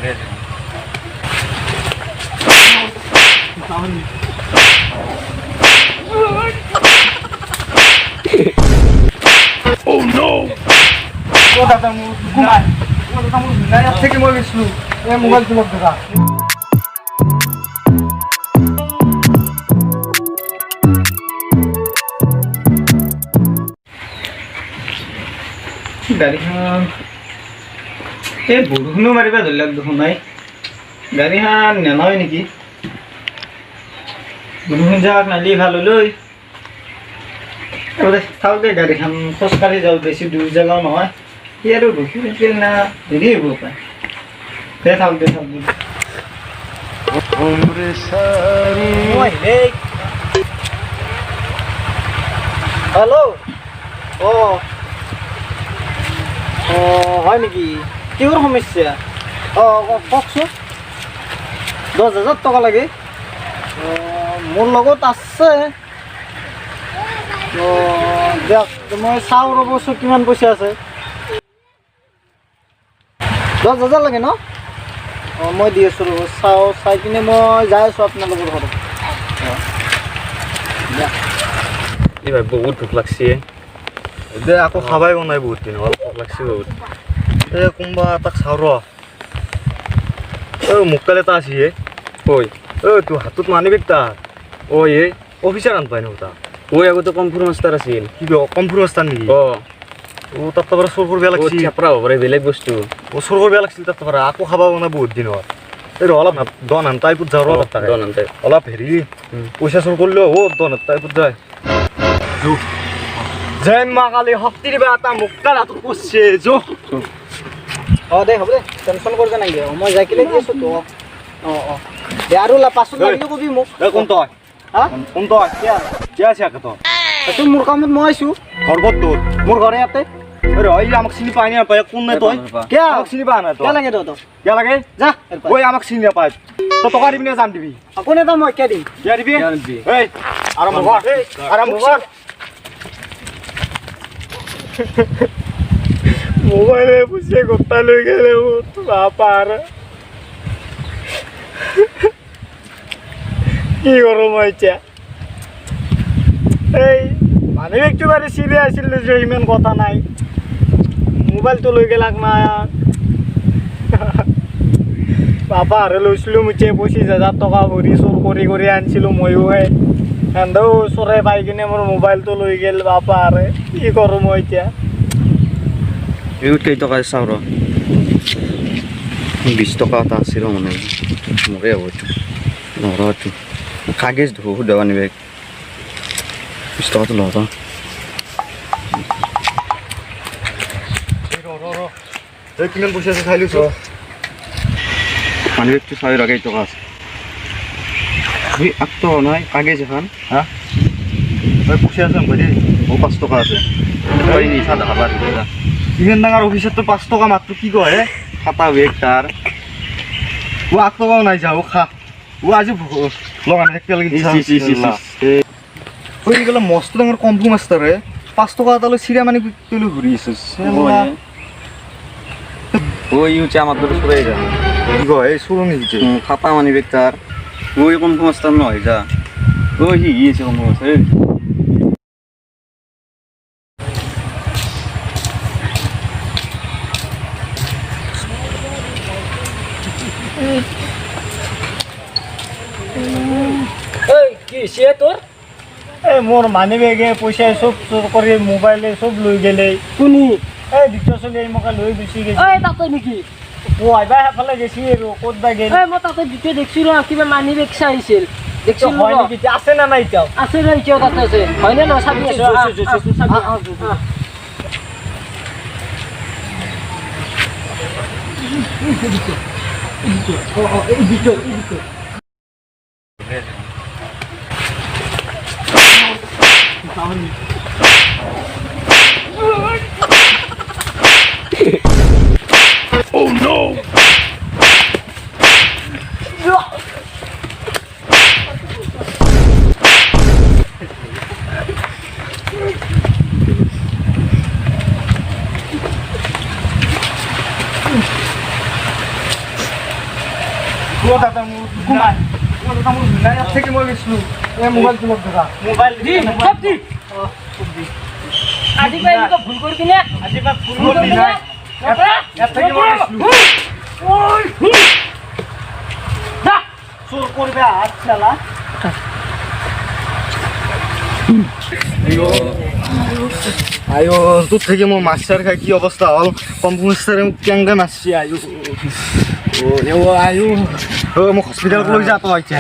Oh no! Kau datang kumai. Kau datang naya থেকে মই গেছলু এ mobile তোমাক দেখা গাড়ীখন এই বৰষুণো মাৰিবা ধৰিলাক দেখোন নাই গাড়ীখন নেনাই নেকি বৰষুণ যাক নালি ভাল লৈ থাক দে গাড়ীখন খোজকাঢ়ি যাওঁ বেছি দূৰ জেগাও নহয় সি আৰু ৰখি থাকিল না দেৰি হ'ব পাৰে দে থাক দে হেল্ল' অঁ হয় নেকি কিহৰ সমস্যা কওকচোন 10,000 টকা লাগে মোৰ লগত আছে দিয়ক মই চাওঁ ৰ'বচোন কিমান পইচা আছে 10,000 লাগে ন মই দি আছোঁ ৰ'ব চাই কিনে মই যাই আছোঁ আপোনালোকৰ ঘৰত এইবাৰ বহুত ভোক লাগছে দে আকৌ খাবাই নাই বহুত দিন হ'ল ভোক লাগছে বহুত এই কোনোবা এটাক চাওঁ ৰ মোক কালি এটা আছে ঐ তোৰ হাতত মানি বেগ তাৰ এই অফিচাৰ আন পাই ন তাৰ আগতে কম্পিউটাৰ মাষ্টাৰ আছিল কি কম্পিউটাৰ মাষ্টাৰ নেকি তাত পৰা চোৰ কৰিব লাগিছিল চেপৰা হ'ব পাৰে বেলেগ বস্তু চোৰ কৰিব লাগিছিল তাত পৰা আকৌ খাব নাই বহুত দিন হ'ল এই অলপ দন আন টাইপত যাওঁ দন আন অলপ হেৰি পইচা চোৰ কৰিলেও দন টাইপত যায় জয় মা কালী শক্তি দিবা এটা মুক্তাৰ হাতত পৰছে দে হ'ব দে টেনশ্যন কৰিব নালাগে মই যাই কিনে দি আছোঁ তো দে আৰু পাছত লাগিলে কবি মোক কোন তই কোন তই কিয় আছে আকৌ তই মোৰ কামত মই আহিছোঁ ঘৰ ক'ত তোৰ মোৰ ঘৰে ইয়াতে আমাক চিনি পাই নাপায় কোন নাই তই কিয় চিনি পোৱা নাই কিয় লাগে তই কিয় লাগে যা আমাক চিনি নাপায় তই টকা দিবি নে জান দিবি কোনে তই মই কিয় দিম কিয় দিবি আৰম্ভ কৰ আৰম্ভ কৰ মোবাইলে পুষে গোটা লৈ গেলে বাপার কি করো মই এতিয়া এই মানুহ একটু বারে সিরিয়াস আছিল যে ইমান কথা নাই মোবাইলটো লৈ গেলাক না বাবা আরে লৈছিলো মুচে 25,000 টকা ভৰি চোৰ কৰি আনছিলো ময়ো হেন্দাও চোৰে পাই কিনে মোৰ মোবাইলটো লৈ গেল বাবা আরে কি কৰোঁ মই এতিয়া কেই টকা চাওঁ ৰ 20 টকা এটা আছিল মানে মোৰে হ'ব নৰটো কাগজ ধুব দেৱা নিবে 20 টকাটো লওঁ কিমান পইচা আছে চাই লৈছোঁ পানী বেগটো চাই ৰ কেই টকা আছে আঠটো নহয় কাগজ এখন হা পইচা আছে ভাই 5 টকা আছে নিচা দেখা ইমান ডাঙৰ অফিচত 5 টকা মাত্ৰ কি কয় খাতা বেগ তাৰ 8 টকাও নাই যাও খা আজি লগান একেলগে হৈ গ'ল মস্ত ডাঙৰ কম্পু মাষ্টাৰে 5 টকা এটালৈ চিৰা মানে কেলৈ ঘূৰি আছে ইউচে আমাৰ দৰে চুৰাই যা কি কয় চুৰ নেকি খাতা মানি বেগ তাৰ কম্পু মাষ্টাৰ নহয় যা সি আছে কম্পু মাষ্টাৰ মোর মানি বেগে পয়সা সব চোর করে মোবাইলে সব লই গেলে কোনি এই দিকটা চলে এই মকা লই গুছি গেছে তাতে নেকি আইবা হেফালে গেছি আৰু ক'ত বা গেল মই তাতে দিতে দেখছিলো কিবা মানি বেগ চাইছিল দেখছিলো হয় নেকি আছে না নাই এতিয়াও আছে না এতিয়াও তাতে আছে হয় না না চাবি আছে Oh no! ও দাদা মোৰ ঘুমাই ও দাদা মোৰ ঘুমাই ইয়াত থেকে মই গৈছিলোঁ এই মোবাইলটো মোক দাদা মোবাইল দি চব দি আজি পাই এনেকুৱা ভুল কৰিবি নে আজি বা ফুল কৰি নাই ইয়াত থেকে মই গৈছিলোঁ চোৰ কৰিবে হাত চালা আয়ো তোর থেকে মো মাস্টার খাই কি অবস্থা হল কম্পিউটারে কেঙ্গা মারছি আয়ো ও আয়ো ও মোক হসপিটাল লৈ যা তো আইছে